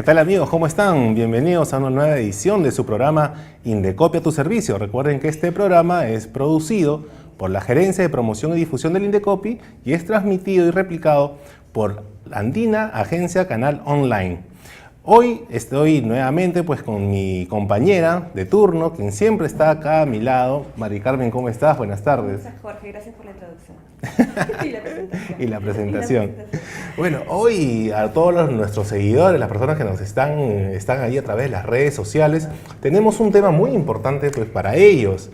tal amigos? ¿Cómo están? Bienvenidos a una nueva edición de su programa Indecopy a tu servicio. Recuerden que este programa es producido por la Gerencia de Promoción y Difusión del Indecopy y es transmitido y replicado por Andina Agencia Canal Online. Hoy estoy nuevamente con mi compañera de turno, quien siempre está acá a mi lado. Mari Carmen, ¿cómo estás? Buenas tardes. Gracias, Jorge. Gracias por la introducción. Y la presentación. Bueno, hoy a todos nuestros seguidores, las personas que nos están ahí a través de las redes sociales, tenemos un tema muy importante para ellos.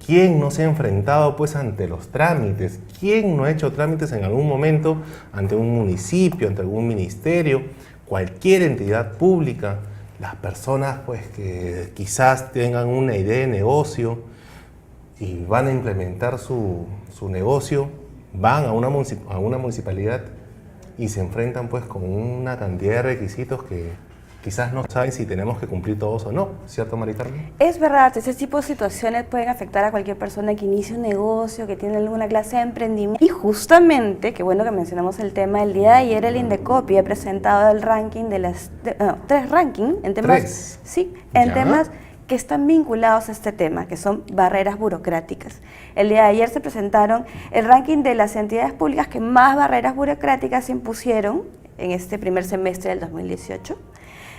¿Quién no se ha enfrentado ante los trámites? ¿Quién no ha hecho trámites en algún momento ante un municipio, ante algún ministerio, cualquier entidad pública? Las personas que quizás tengan una idea de negocio y van a implementar su negocio, van a una municipalidad y se enfrentan con una cantidad de requisitos que quizás no saben si tenemos que cumplir todos o no, ¿cierto, Mari Carmen? Es verdad, ese tipo de situaciones pueden afectar a cualquier persona que inicie un negocio, que tiene alguna clase de emprendimiento. Y justamente, qué bueno que mencionamos el tema, el día de ayer el Indecopy ha presentado el ranking de tres rankings en temas, ¿Tres? Sí, en temas que están vinculados a este tema, que son barreras burocráticas. El día de ayer se presentaron el ranking de las entidades públicas que más barreras burocráticas impusieron en este primer semestre del 2018,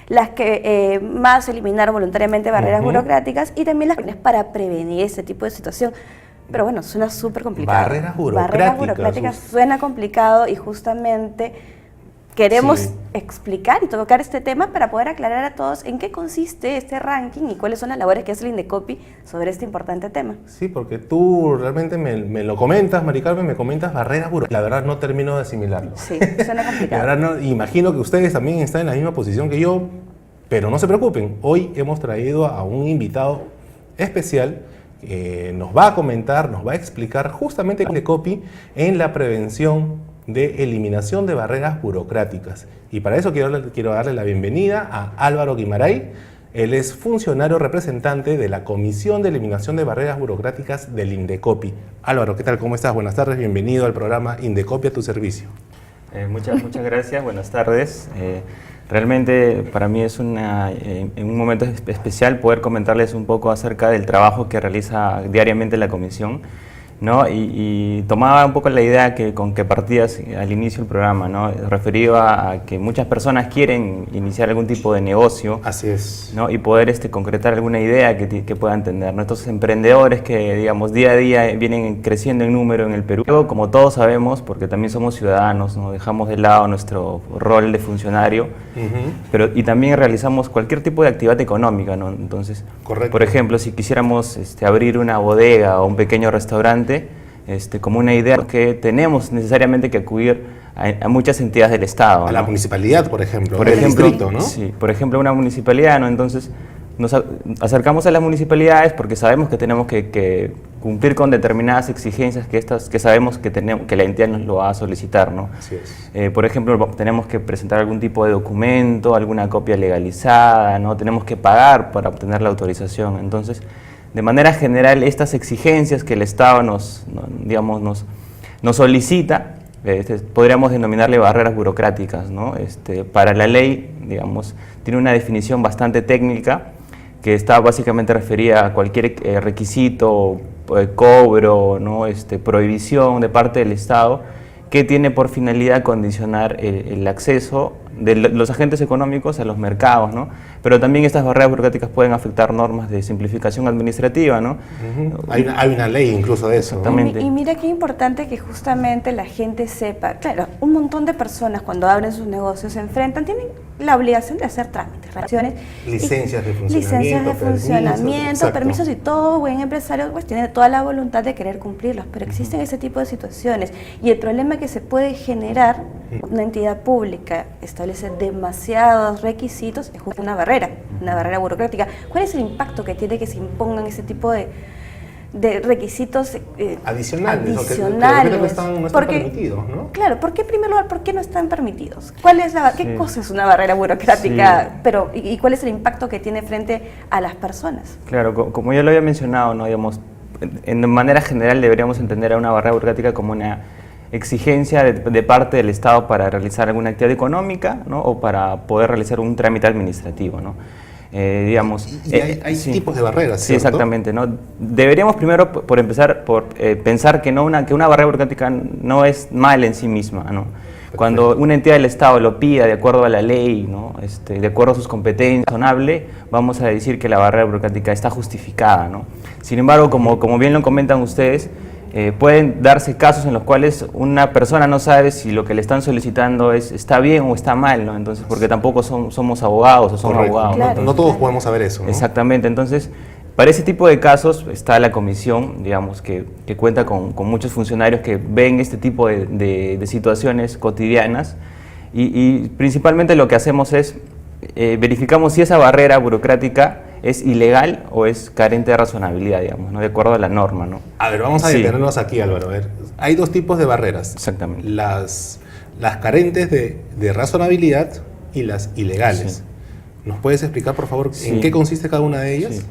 las que más eliminaron voluntariamente barreras burocráticas y también las para prevenir ese tipo de situación. Pero bueno, suena súper complicado. Barreras burocráticas. Barreras burocráticas suena complicado y justamente queremos explicar y tocar este tema para poder aclarar a todos en qué consiste este ranking y cuáles son las labores que hace el Indecopy sobre este importante tema. Sí, porque tú realmente me lo comentas, Mari Carmen, me comentas barreras burocráticas. La verdad no termino de asimilarlo. Sí, suena complicado. La verdad imagino que ustedes también están en la misma posición que yo, pero no se preocupen. Hoy hemos traído a un invitado especial que nos va a comentar, nos va a explicar justamente el Indecopy en la prevención de eliminación de barreras burocráticas. Y para eso quiero darle la bienvenida a Álvaro Guimaray. Él es funcionario representante de la Comisión de Eliminación de Barreras Burocráticas del Indecopy. Álvaro, ¿qué tal? ¿Cómo estás? Buenas tardes, bienvenido al programa Indecopy a tu servicio. Muchas gracias, buenas tardes. Realmente para mí es un momento especial poder comentarles un poco acerca del trabajo que realiza diariamente la Comisión, ¿no? Y tomaba un poco la idea con que partías al inicio del programa, ¿no? Referido a que muchas personas quieren iniciar algún tipo de negocio. Así es. ¿No? Y poder concretar alguna idea que puedan tener, ¿no? Estos emprendedores que, digamos, día a día vienen creciendo en número en el Perú. Como todos sabemos, porque también somos ciudadanos, ¿no? Dejamos de lado nuestro rol de funcionario, y también realizamos cualquier tipo de actividad económica, ¿no? Entonces, correcto. Por ejemplo, si quisiéramos abrir una bodega o un pequeño restaurante, como una idea que tenemos necesariamente que acudir a muchas entidades del Estado, a ¿no? la municipalidad, por ejemplo, Por ejemplo, distrito, ¿no? Sí, por ejemplo, una municipalidad, ¿no? Entonces, nos acercamos a las municipalidades porque sabemos que tenemos que cumplir con determinadas exigencias que sabemos que la entidad nos lo va a solicitar, ¿no? Así es. Por ejemplo, tenemos que presentar algún tipo de documento, alguna copia legalizada, ¿no? Tenemos que pagar para obtener la autorización. Entonces, de manera general, estas exigencias que el Estado nos solicita, podríamos denominarle barreras burocráticas, ¿no? Para la ley, digamos, tiene una definición bastante técnica que está básicamente referida a cualquier requisito, cobro, ¿no? Prohibición de parte del Estado que tiene por finalidad condicionar el acceso de los agentes económicos a los mercados, ¿no? Pero también estas barreras burocráticas pueden afectar normas de simplificación administrativa, ¿no? Hay una ley incluso de eso. Exactamente. Y mira qué importante que justamente la gente sepa, claro, un montón de personas cuando abren sus negocios se enfrentan, tienen la obligación de hacer trámites, relaciones, licencias de funcionamiento, permisos y todo buen empresario pues tiene toda la voluntad de querer cumplirlos, pero existen ese tipo de situaciones y el problema que se puede generar una entidad pública establece demasiados requisitos es justo una barrera burocrática. ¿Cuál es el impacto que tiene que se impongan ese tipo de requisitos adicionales. Que no están permitidos, ¿no? Claro, ¿por qué en primer lugar, por qué no están permitidos? ¿Qué cosa es una barrera burocrática? Sí. ¿Y cuál es el impacto que tiene frente a las personas? Claro, como ya lo había mencionado, ¿no? Digamos, en manera general deberíamos entender a una barrera burocrática como exigencia de parte del Estado para realizar alguna actividad económica, ¿no? O para poder realizar un trámite administrativo, ¿no? Digamos, y hay sí, tipos de barreras, sí, ¿cierto? exactamente, ¿no? Deberíamos primero, por empezar, pensar que una barrera burocrática no es mal en sí misma, ¿no? Cuando una entidad del Estado lo pida de acuerdo a la ley, ¿no? De acuerdo a sus competencias, razonable, vamos a decir que la barrera burocrática está justificada, ¿no? Sin embargo, como bien lo comentan ustedes, pueden darse casos en los cuales una persona no sabe si lo que le están solicitando está bien o está mal, ¿no? Entonces, porque tampoco somos abogados o somos Correcto. abogados. Claro. No todos podemos saber eso, ¿no? Exactamente, entonces, para ese tipo de casos está la comisión, digamos, que cuenta con muchos funcionarios que ven este tipo de situaciones cotidianas y principalmente lo que hacemos es verificamos si esa barrera burocrática es ilegal o es carente de razonabilidad, digamos, ¿no? De acuerdo a la norma, ¿no? A ver, vamos a detenernos aquí, Álvaro. A ver, hay dos tipos de barreras. Exactamente. Las carentes de razonabilidad y las ilegales. Sí. ¿Nos puedes explicar, por favor, Sí. en qué consiste cada una de ellas? Sí.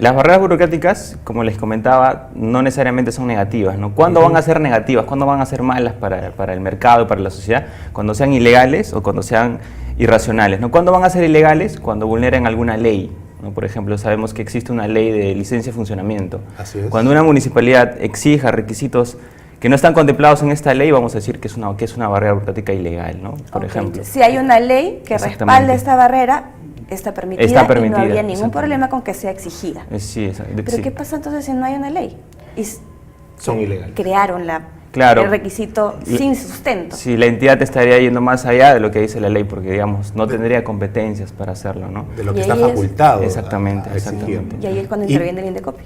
Las barreras burocráticas, como les comentaba, no necesariamente son negativas, ¿no? ¿Cuándo van a ser negativas? ¿Cuándo van a ser malas para el mercado, para la sociedad? Cuando sean ilegales o cuando sean irracionales, ¿no? ¿Cuándo van a ser ilegales? Cuando vulneren alguna ley, ¿no? Por ejemplo, sabemos que existe una ley de licencia de funcionamiento. Así es. Cuando una municipalidad exija requisitos que no están contemplados en esta ley, vamos a decir que es una barrera burocrática ilegal, ¿no? Por Ok, ejemplo. si hay una ley que Exactamente. respalda esta barrera, está permitida, Está y permitida, no habría ningún exactamente. problema con que sea exigida. Sí, Pero sí. ¿qué pasa entonces si no hay una ley? Y Son ilegales. crearon Claro. el requisito sin sustento. Sí, la entidad estaría yendo más allá de lo que dice la ley, porque, digamos, no tendría competencias para hacerlo, ¿no? De lo que Y está ahí es- facultado. Exactamente, a exigir. exactamente. Y ahí es cuando Y- interviene el INDECOPI.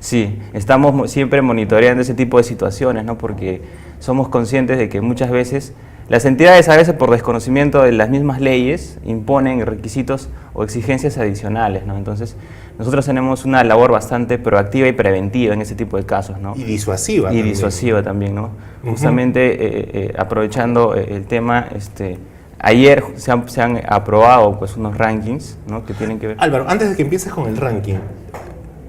Sí, estamos siempre monitoreando ese tipo de situaciones, ¿no? Porque somos conscientes de que muchas veces las entidades, a veces por desconocimiento de las mismas leyes, imponen requisitos o exigencias adicionales, ¿no? Entonces, nosotros tenemos una labor bastante proactiva y preventiva en ese tipo de casos, ¿no? Y disuasiva. Y también. disuasiva también, ¿no? Ujú. Justamente aprovechando el tema, ayer se han aprobado pues unos rankings, ¿no? Que tienen que ver. Álvaro, antes de que empieces con el ranking,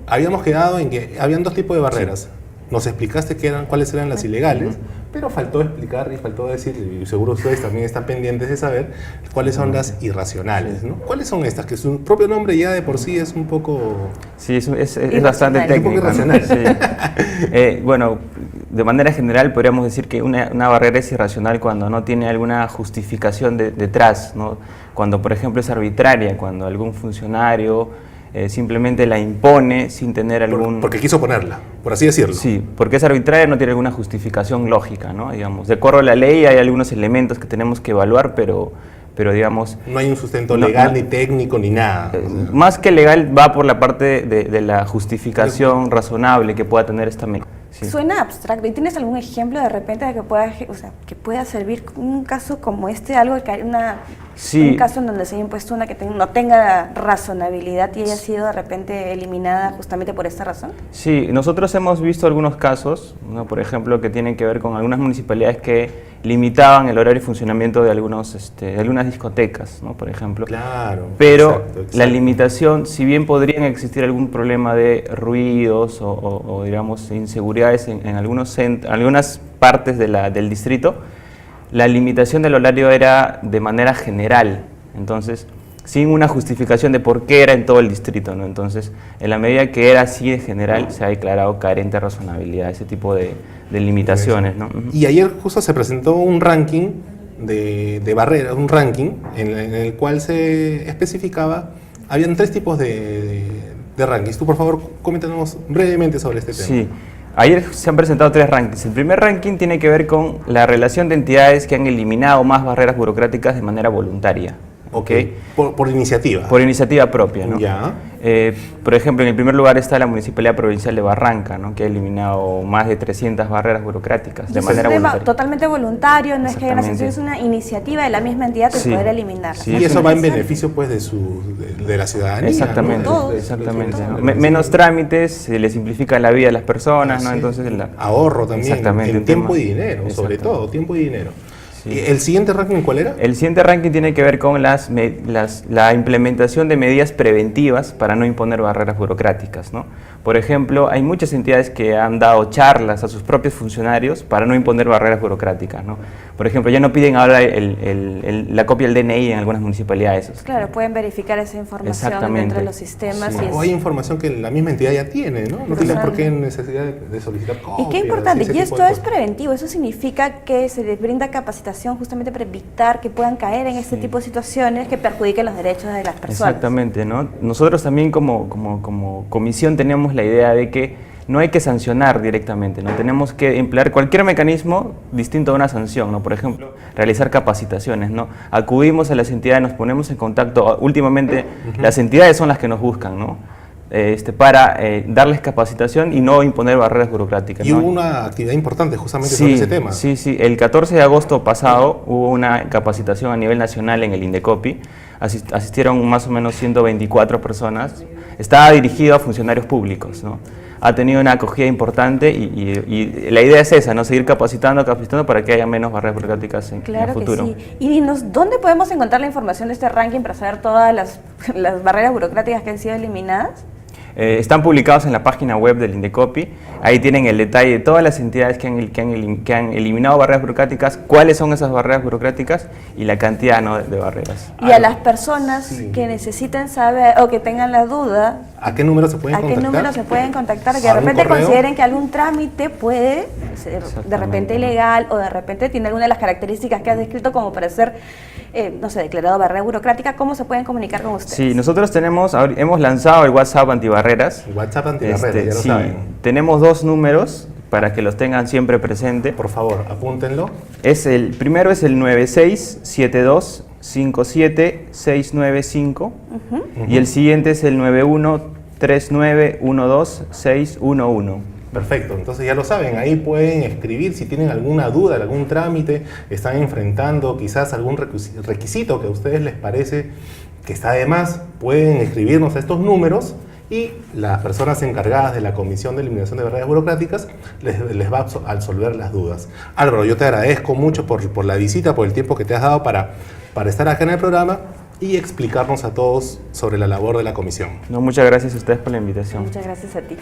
habíamos quedado en que habían dos tipos de barreras. Nos explicaste cuáles eran las ilegales, pero faltó explicar y faltó decir, y seguro ustedes también están pendientes de saber, cuáles son las irracionales, ¿no? ¿Cuáles son estas? Que su propio nombre ya de por sí es un poco... Sí, es Irracional. bastante Un técnico. poco ¿no? irracional. Sí. Bueno, de manera general podríamos decir que una barrera es irracional cuando no tiene alguna justificación detrás, ¿no? Cuando, por ejemplo, es arbitraria, cuando algún funcionario simplemente la impone sin tener algún... Porque quiso ponerla, por así decirlo. Sí, porque es arbitraria, no tiene alguna justificación lógica, ¿no? Digamos, de acuerdo a la ley hay algunos elementos que tenemos que evaluar, pero digamos... No hay un sustento No, legal, no. ni técnico, ni nada. Más que legal va por la parte de la justificación razonable que pueda tener esta medida. Sí. Suena abstracto. ¿Y tienes algún ejemplo de repente de que que pueda servir un caso como este, Sí. un caso en donde se haya impuesto una que no tenga razonabilidad y haya sido de repente eliminada justamente por esta razón? Sí, nosotros hemos visto algunos casos, ¿no? Por ejemplo, que tienen que ver con algunas municipalidades que limitaban el horario y funcionamiento de algunas discotecas, ¿no? Por ejemplo. Claro. Pero exacto. la limitación, si bien podrían existir algún problema de ruidos o digamos, inseguridades en algunas partes del distrito, la limitación del horario era de manera general, entonces, sin una justificación de por qué era en todo el distrito, ¿no? Entonces, en la medida que era así de general, se ha declarado carente de razonabilidad, ese tipo de limitaciones, ¿no? Ujú. Y ayer justo se presentó un ranking de barreras, un ranking en el cual se especificaba, habían 3 tipos de rankings. Tú, por favor, coméntanos brevemente sobre este tema. Sí, ayer se han presentado 3 rankings. El primer ranking tiene que ver con la relación de entidades que han eliminado más barreras burocráticas de manera voluntaria. ¿Ok? Por iniciativa. Por iniciativa propia, ¿no? Ya. Por ejemplo, en el primer lugar está la Municipalidad Provincial de Barranca, ¿no? Que ha eliminado más de 300 barreras burocráticas de Y manera es un tema voluntaria. totalmente voluntario, no es que haya una Exactamente. sanción, es una iniciativa de la misma entidad de Sí. poder eliminarla. Sí, Y es eso una- va en beneficio pues de la ciudadanía. Exactamente, ¿no? Todos, exactamente. todos. ¿no? Menos trámites, se les simplifica la vida a las personas, ¿no? Sí. Entonces, Ahorro también, Exactamente, en un tiempo tema- y dinero, sobre Exactamente. todo, tiempo y dinero. ¿Y el siguiente ranking cuál era? El siguiente ranking tiene que ver con la implementación de medidas preventivas para no imponer barreras burocráticas, ¿no? Por ejemplo, hay muchas entidades que han dado charlas a sus propios funcionarios para no imponer barreras burocráticas, ¿no? Por ejemplo, ya no piden ahora la copia del DNI en algunas municipalidades. Claro, pueden verificar esa información dentro de los sistemas. Sí. O hay información que la misma entidad ya tiene, ¿no? No tiene por qué necesidad de solicitar copias. Y qué importante, y esto es preventivo, eso significa que se les brinda capacitación justamente para evitar que puedan caer en este tipo de situaciones que perjudiquen los derechos de las personas. Exactamente, ¿no? Nosotros también como comisión tenemos la idea de que no hay que sancionar directamente, ¿no? Tenemos que emplear cualquier mecanismo distinto a una sanción, ¿no? Por ejemplo, realizar capacitaciones, ¿no? Acudimos a las entidades, nos ponemos en contacto, últimamente las entidades son las que nos buscan, ¿no? Para darles capacitación y no imponer barreras burocráticas. Y ¿no? hubo una actividad importante justamente sobre ese tema. Sí, el 14 de agosto pasado hubo una capacitación a nivel nacional en el Indecopi, asistieron más o menos 124 personas, estaba dirigido a funcionarios públicos, ¿no? Ha tenido una acogida importante y la idea es esa, ¿no? Seguir capacitando para que haya menos barreras burocráticas en el futuro. Claro que sí. Y dinos, ¿dónde podemos encontrar la información de este ranking para saber todas las barreras burocráticas que han sido eliminadas? Están publicados en la página web del Indecopi, ahí tienen el detalle de todas las entidades que han eliminado barreras burocráticas, cuáles son esas barreras burocráticas y la cantidad, ¿no? de barreras. Y a las personas que necesiten saber o que tengan la duda, ¿a qué número se pueden contactar? ¿A qué número se pueden contactar? Que de repente consideren que algún trámite puede ser de repente ilegal o de repente tiene alguna de las características que has descrito como para ser, no sé, declarado barrera burocrática. ¿Cómo se pueden comunicar con ustedes? Sí, nosotros hemos lanzado el WhatsApp antibarreras. El WhatsApp antibarreras, ya lo saben. Tenemos 2 números para que los tengan siempre presente. Por favor, apúntenlo. El primero es el 9672576695 y el siguiente es el 9139126111. Perfecto, entonces ya lo saben, ahí pueden escribir si tienen alguna duda, algún trámite, están enfrentando quizás algún requisito que a ustedes les parece que está de más, pueden escribirnos a estos números y las personas encargadas de la Comisión de Eliminación de Barreras Burocráticas les va a absolver las dudas. Álvaro, yo te agradezco mucho por la visita, por el tiempo que te has dado para estar acá en el programa y explicarnos a todos sobre la labor de la comisión. No, muchas gracias a ustedes por la invitación. Muchas gracias a ti.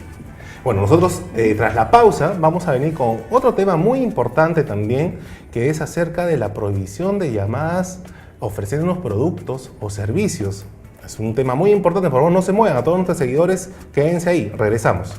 Bueno, nosotros tras la pausa vamos a venir con otro tema muy importante también, que es acerca de la prohibición de llamadas ofreciendo unos productos o servicios. Es un tema muy importante, por favor no se muevan, a todos nuestros seguidores, quédense ahí, regresamos.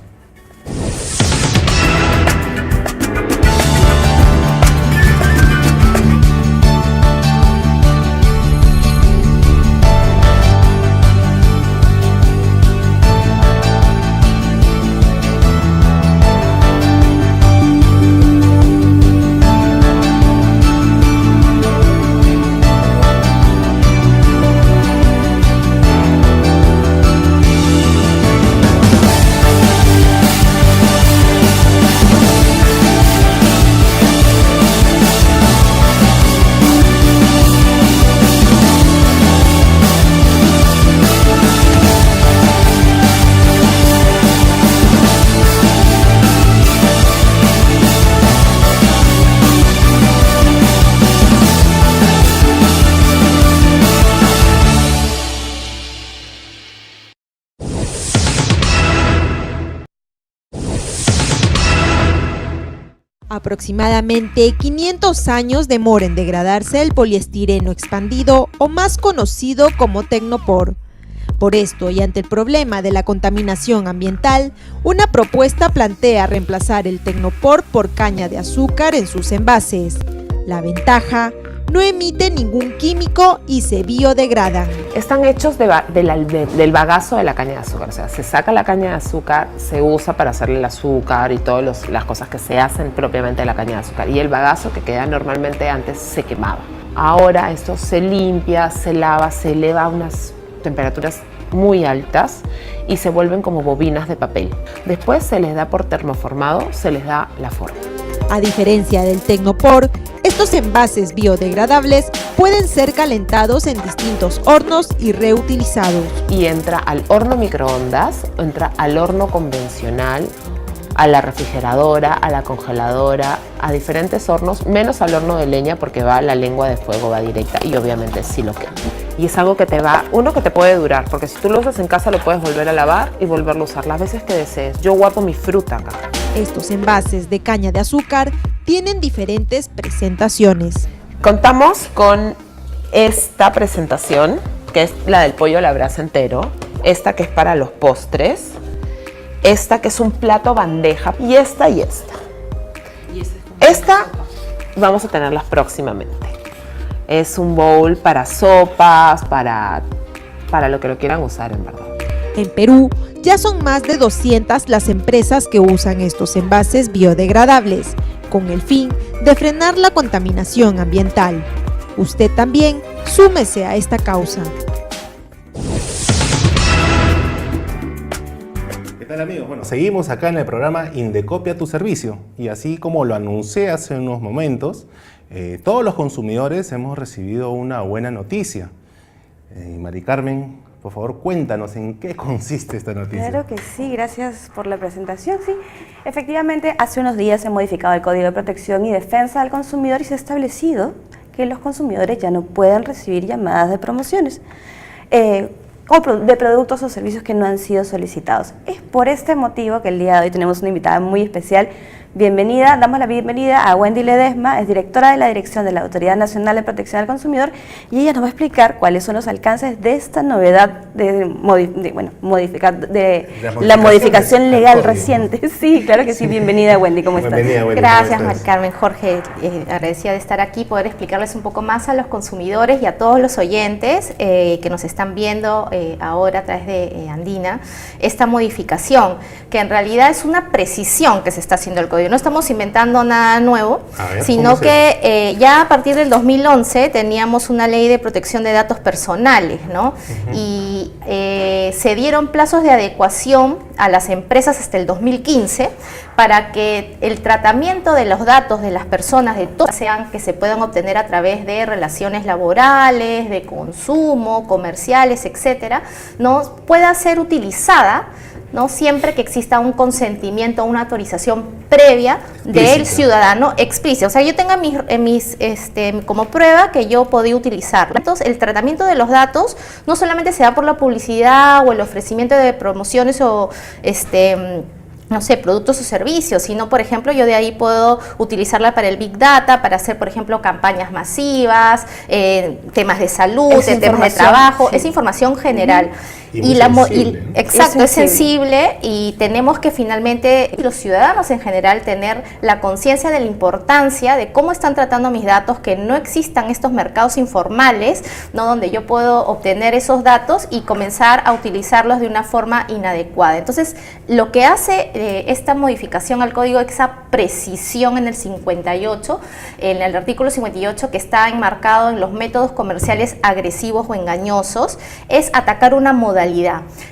Aproximadamente 500 años demora en degradarse el poliestireno expandido o más conocido como Tecnopor. Por esto y ante el problema de la contaminación ambiental, una propuesta plantea reemplazar el Tecnopor por caña de azúcar en sus envases. La ventaja: no emite ningún químico y se biodegradan. Están hechos del bagazo de la caña de azúcar, o sea, se saca la caña de azúcar, se usa para hacerle el azúcar y todas las cosas que se hacen propiamente de la caña de azúcar, y el bagazo que queda normalmente antes se quemaba. Ahora esto se limpia, se lava, se eleva a unas temperaturas muy altas y se vuelven como bobinas de papel. Después se les da por termoformado, se les da la forma. A diferencia del Tecnopor, estos envases biodegradables pueden ser calentados en distintos hornos y reutilizados. Y entra al horno microondas, entra al horno convencional, a la refrigeradora, a la congeladora, a diferentes hornos, menos al horno de leña porque la lengua de fuego va directa y obviamente sí lo quema. Y es algo que que te puede durar, porque si tú lo usas en casa lo puedes volver a lavar y volverlo a usar las veces que desees. Yo guardo mi fruta acá. Estos envases de caña de azúcar tienen diferentes presentaciones. Contamos con esta presentación, que es la del pollo a la brasa entero, esta que es para los postres, esta que es un plato bandeja, y esta y esta. Esta vamos a tenerlas próximamente. Es un bowl para sopas, para lo que lo quieran usar en verdad. En Perú ya son más de 200 las empresas que usan estos envases biodegradables, con el fin de frenar la contaminación ambiental. Usted también súmese a esta causa. ¿Qué tal, amigos? Bueno, seguimos acá en el programa Indecopia tu servicio, y así como lo anuncié hace unos momentos, todos los consumidores hemos recibido una buena noticia. Mari Carmen, por favor, cuéntanos en qué consiste esta noticia. Claro que sí, gracias por la presentación. Sí, efectivamente, hace unos días se ha modificado el Código de Protección y Defensa del Consumidor y se ha establecido que los consumidores ya no pueden recibir llamadas de promociones de productos o servicios que no han sido solicitados. Es por este motivo que el día de hoy tenemos una invitada muy especial. Bienvenida, damos la bienvenida a Wendy Ledesma, es directora de la Dirección de la Autoridad Nacional de Protección al Consumidor, y ella nos va a explicar cuáles son los alcances de esta novedad de la modificación legal reciente. Sí, claro que sí, bienvenida Wendy, ¿cómo estás? Bienvenida, Wendy. Gracias, Mari Carmen. Jorge, agradecida de estar aquí, poder explicarles un poco más a los consumidores y a todos los oyentes que nos están viendo ahora a través de Andina, esta modificación, que en realidad es una precisión que se está haciendo el código. No estamos inventando nada nuevo, sino que ya a partir del 2011 teníamos una ley de protección de datos personales, ¿no? Y se dieron plazos de adecuación a las empresas hasta el 2015 para que el tratamiento de los datos de las personas, de todas, sean que se puedan obtener a través de relaciones laborales, de consumo, comerciales, etcétera, ¿no? Pueda ser utilizada, ¿no? Siempre que exista un consentimiento, una autorización previa del ciudadano explícita. O sea, yo tenga como prueba que yo podía utilizarla. Entonces, el tratamiento de los datos no solamente se da por la publicidad o el ofrecimiento de promociones o no sé, productos o servicios, sino, por ejemplo, yo de ahí puedo utilizarla para el Big Data, para hacer, por ejemplo, campañas masivas, temas de salud, temas de trabajo, es información general. Exacto, es sensible y tenemos que finalmente, los ciudadanos en general, tener la conciencia de la importancia de cómo están tratando mis datos, que no existan estos mercados informales, ¿no? Donde yo puedo obtener esos datos y comenzar a utilizarlos de una forma inadecuada. Entonces, lo que hace esta modificación al código, esa precisión en el 58, en el artículo 58, que está enmarcado en los métodos comerciales agresivos o engañosos, es atacar una modalidad.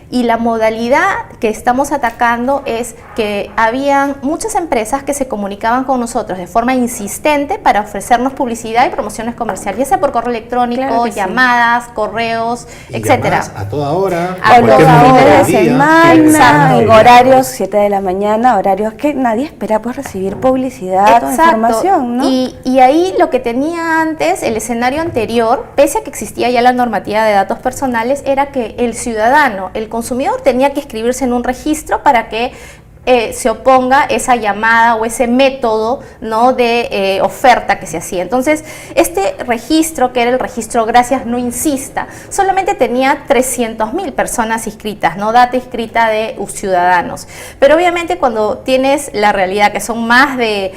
Y la modalidad que estamos atacando es que habían muchas empresas que se comunicaban con nosotros de forma insistente para ofrecernos publicidad y promociones comerciales, ya sea por correo electrónico, claro, llamadas, correos, etcétera. A toda hora, a toda hora de semana, en horarios 7 de la mañana, horarios que nadie espera pues recibir publicidad o información, ¿no? Y ahí lo que tenía antes, el escenario anterior, pese a que existía ya la normativa de datos personales, era que el ciudadano, el consumidor, tenía que inscribirse en un registro para que se oponga esa llamada o ese método, ¿no?, de oferta que se hacía. Entonces, este registro, que era el registro Gracias No Insista, solamente tenía 300.000 personas inscritas, ¿no?, data inscrita de ciudadanos. Pero obviamente cuando tienes la realidad que son más de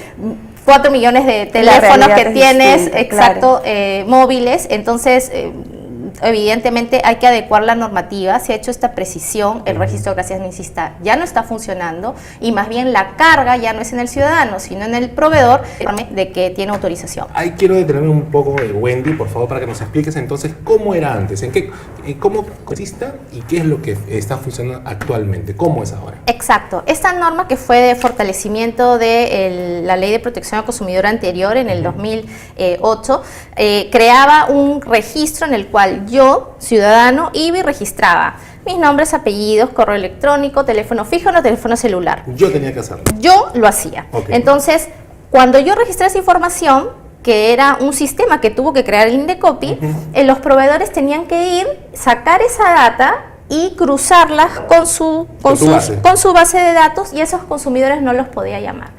4 millones de teléfonos que tienes, exacto, claro, móviles, entonces evidentemente hay que adecuar la normativa. Se ha hecho esta precisión, el registro Gracias No Insista ya no está funcionando y más bien la carga ya no es en el ciudadano, sino en el proveedor de que tiene autorización. Ahí quiero detenerme un poco, Wendy, por favor, para que nos expliques entonces cómo era antes, cómo consiste y qué es lo que está funcionando actualmente, cómo es ahora. Exacto. Esta norma, que fue de fortalecimiento de la Ley de Protección al Consumidor anterior, en el 2008, creaba un registro en el cual yo, ciudadano, iba y registraba mis nombres, apellidos, correo electrónico, teléfono fijo o teléfono celular. Yo tenía que hacerlo. Yo lo hacía. Okay. Entonces, cuando yo registré esa información, que era un sistema que tuvo que crear el Indecopi, los proveedores tenían que ir, sacar esa data y cruzarlas con su base de datos, y esos consumidores no los podía llamar.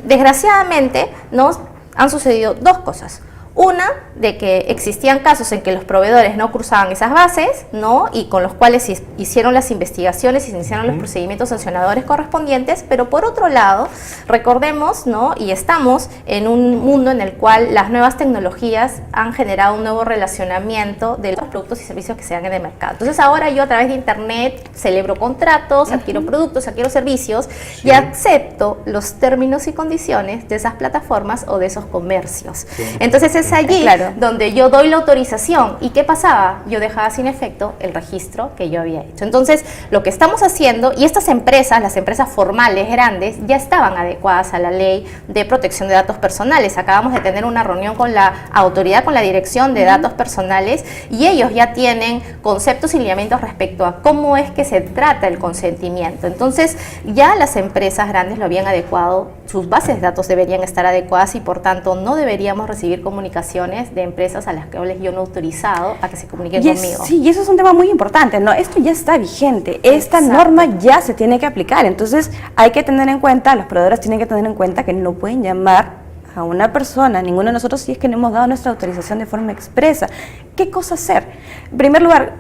Desgraciadamente, nos han sucedido dos cosas. Una, de que existían casos en que los proveedores no cruzaban esas bases, ¿no? Y con los cuales hicieron las investigaciones y se iniciaron los procedimientos sancionadores correspondientes, pero por otro lado, recordemos, ¿no? Y estamos en un mundo en el cual las nuevas tecnologías han generado un nuevo relacionamiento de los productos y servicios que se dan en el mercado. Entonces ahora yo a través de internet celebro contratos, adquiero productos, adquiero servicios y acepto los términos y condiciones de esas plataformas o de esos comercios. Entonces es allí donde yo doy la autorización. ¿Y qué pasaba? Yo dejaba sin efecto el registro que yo había hecho. Entonces, lo que estamos haciendo, y estas empresas, las empresas formales grandes, ya estaban adecuadas a la ley de protección de datos personales. Acabamos de tener una reunión con la autoridad, con la dirección de datos personales, y ellos ya tienen conceptos y lineamientos respecto a cómo es que se trata el consentimiento. Entonces, ya las empresas grandes lo habían adecuado, sus bases de datos deberían estar adecuadas y por tanto no deberíamos recibir comunicaciones de empresas a las que yo no he autorizado a que se comuniquen conmigo. Sí, y eso es un tema muy importante, ¿no? Esto ya está vigente, esta norma ya se tiene que aplicar, entonces hay que tener en cuenta, los proveedores tienen que tener en cuenta que no pueden llamar a una persona, ninguno de nosotros, si es que no hemos dado nuestra autorización de forma expresa. ¿Qué cosa hacer? En primer lugar,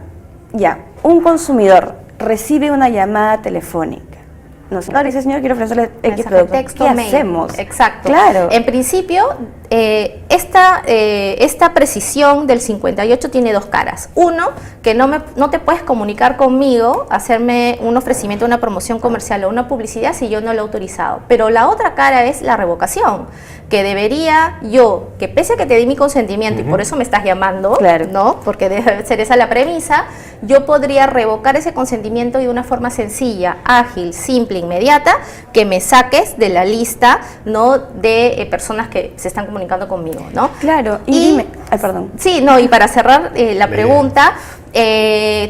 un consumidor recibe una llamada telefónica. Dice, señor, quiero ofrecerle X producto. Texto, ¿Qué mail. hacemos? Exacto. Claro. En principio, esta precisión del 58 tiene dos caras. Uno, que no te puedes comunicar conmigo, hacerme un ofrecimiento, una promoción comercial o una publicidad si yo no lo he autorizado. Pero la otra cara es la revocación, que debería yo, que pese a que te di mi consentimiento y por eso me estás llamando, ¿no? Porque debe ser esa la premisa, yo podría revocar ese consentimiento y de una forma sencilla, ágil, simple, inmediata, que me saques de la lista, ¿no? De personas que se están comunicando conmigo, ¿no? Claro, y dime, perdón. Sí, no, y para cerrar la pregunta,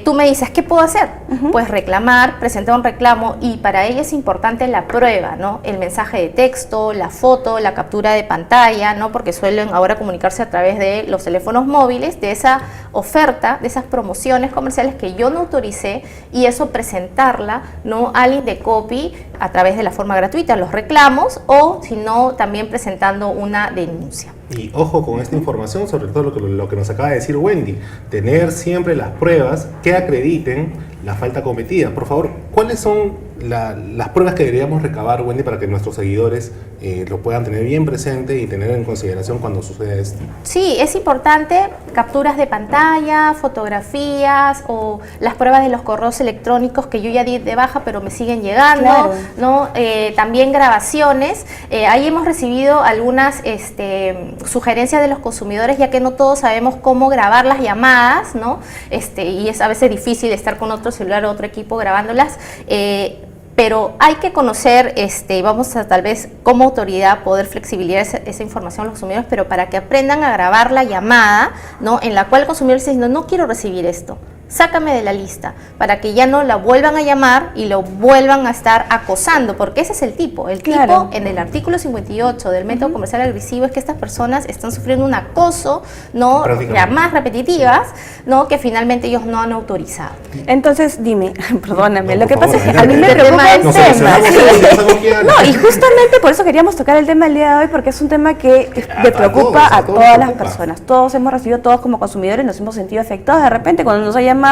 tú me dices, ¿qué puedo hacer? Pues reclamar, presentar un reclamo, y para ello es importante la prueba, ¿no? El mensaje de texto, la foto, la captura de pantalla, ¿no? Porque suelen ahora comunicarse a través de los teléfonos móviles, de esa oferta, de esas promociones comerciales que yo no autoricé, y eso presentarla, ¿no? Al Indecopi a través de la forma gratuita, los reclamos, o si no, también presentando una denuncia. Y ojo con esta información, sobre todo lo que nos acaba de decir Wendy, tener siempre las pruebas que acrediten la falta cometida. Por favor, ¿cuáles son las pruebas que deberíamos recabar, Wendy, para que nuestros seguidores lo puedan tener bien presente y tener en consideración cuando sucede esto? Sí, es importante capturas de pantalla, fotografías o las pruebas de los correos electrónicos que yo ya di de baja pero me siguen llegando, ¿no? También grabaciones. Ahí hemos recibido algunas sugerencias de los consumidores, ya que no todos sabemos cómo grabar las llamadas, ¿no? Y es a veces difícil estar con otro celular o otro equipo grabándolas. Pero hay que conocer, vamos a tal vez como autoridad poder flexibilizar esa información a los consumidores, pero para que aprendan a grabar la llamada, ¿no? En la cual el consumidor dice, no quiero recibir esto, sácame de la lista, para que ya no la vuelvan a llamar y lo vuelvan a estar acosando, porque ese es el tipo. El tipo en el artículo 58 del método comercial agresivo es que estas personas están sufriendo un acoso, ¿no? Llamadas repetitivas, ¿no? Que finalmente ellos no han autorizado. Entonces, dime, perdóname, lo que pasa es que a mí me preocupa el tema. No, y justamente por eso queríamos tocar el tema el día de hoy, porque es un tema que le preocupa a todas las personas. Todos hemos recibido, todos como consumidores nos hemos sentido afectados de repente cuando nos ha llamado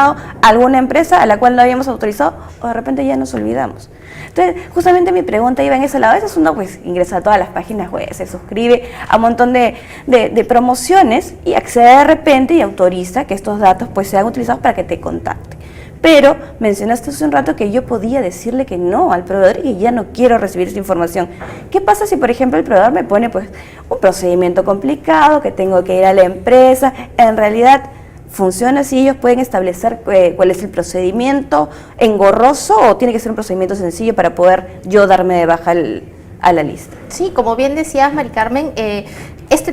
alguna empresa a la cual no habíamos autorizado, o de repente ya nos olvidamos. Entonces, justamente mi pregunta iba en ese lado. A veces uno pues ingresa a todas las páginas web, se suscribe a un montón de promociones y accede de repente y autoriza que estos datos pues sean utilizados para que te contacte. Pero mencionaste hace un rato que yo podía decirle que no al proveedor y que ya no quiero recibir esa información. ¿Qué pasa si, por ejemplo, el proveedor me pone pues un procedimiento complicado, que tengo que ir a la empresa? En realidad, ¿funciona así? ¿Ellos pueden establecer cuál es el procedimiento engorroso o tiene que ser un procedimiento sencillo para poder yo darme de baja a la lista? Sí, como bien decías, Mari Carmen,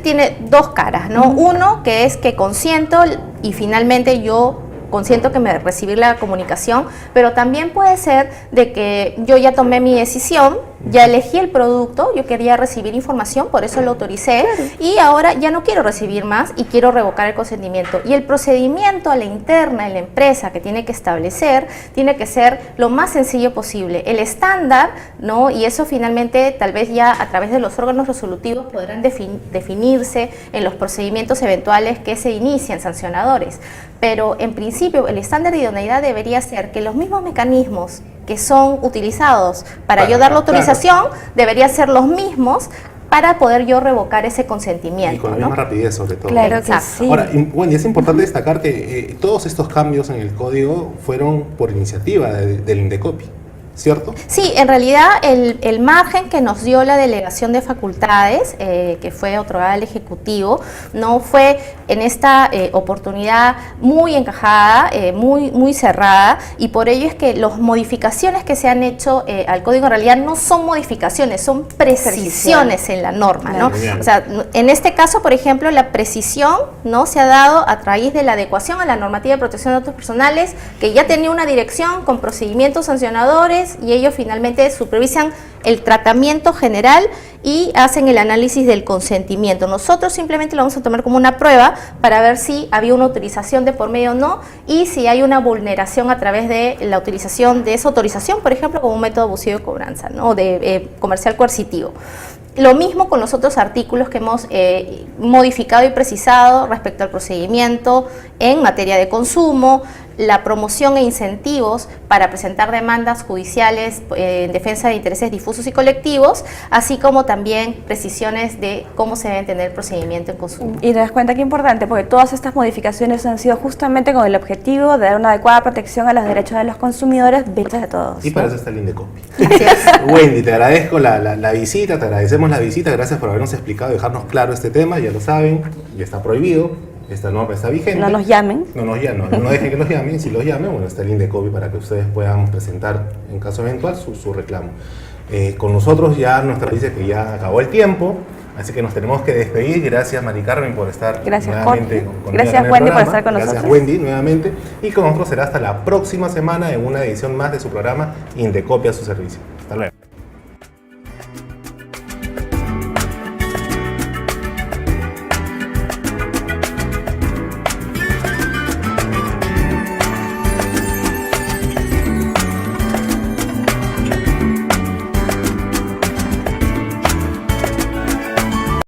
tiene dos caras, ¿no? Uno, que es que consiento y finalmente yo consiento que me recibir la comunicación, pero también puede ser de que yo ya tomé mi decisión, ya elegí el producto, yo quería recibir información, por eso lo autoricé, y ahora ya no quiero recibir más y quiero revocar el consentimiento. Y el procedimiento a la interna en la empresa que tiene que establecer, tiene que ser lo más sencillo posible. El estándar, ¿no? Y eso finalmente tal vez ya a través de los órganos resolutivos podrán definirse en los procedimientos eventuales que se inician sancionadores. Pero en principio el estándar de idoneidad debería ser que los mismos mecanismos que son utilizados para yo dar la autorización deberían ser los mismos para poder yo revocar ese consentimiento. Y con la misma rapidez, sobre todo. Claro que Exacto. sí. Ahora, bueno, y es importante destacar que todos estos cambios en el código fueron por iniciativa del Indecopi, ¿cierto? Sí, en realidad el margen que nos dio la delegación de facultades, que fue otorgada al Ejecutivo, no fue en esta oportunidad muy encajada, muy cerrada, y por ello es que las modificaciones que se han hecho al código en realidad no son modificaciones, son precisiones en la norma, ¿no? Genial. O sea, en este caso, por ejemplo, la precisión, ¿no?, se ha dado a raíz de la adecuación a la normativa de protección de datos personales, que ya tenía una dirección con procedimientos sancionadores, y ellos finalmente supervisan el tratamiento general y hacen el análisis del consentimiento. Nosotros simplemente lo vamos a tomar como una prueba para ver si había una autorización de por medio o no, y si hay una vulneración a través de la utilización de esa autorización, por ejemplo, como un método abusivo de cobranza, ¿no?, de comercial coercitivo. Lo mismo con los otros artículos que hemos modificado y precisado respecto al procedimiento en materia de consumo, la promoción e incentivos para presentar demandas judiciales en defensa de intereses difusos y colectivos, así como también precisiones de cómo se debe entender el procedimiento en consumo. Y te das cuenta que importante, porque todas estas modificaciones han sido justamente con el objetivo de dar una adecuada protección a los derechos de los consumidores, vistas de todos. Y ¿no? para eso está el Indecopi. Así es. Wendy, te agradezco la visita, te agradecemos la visita, gracias por habernos explicado y dejarnos claro este tema, ya lo saben, ya está prohibido. Esta norma está vigente. No nos llamen. No dejen que los llamen. Si los llamen, bueno, está el Indecopi para que ustedes puedan presentar, en caso eventual, su reclamo. Con nosotros ya nuestra dice que ya acabó el tiempo, así que nos tenemos que despedir. Gracias, Mari Carmen, por estar nuevamente conmigo Gracias, en el Wendy, por programa. estar con Gracias, nosotros. Wendy, nuevamente. Y con nosotros será hasta la próxima semana en una edición más de su programa Indecopi a su servicio.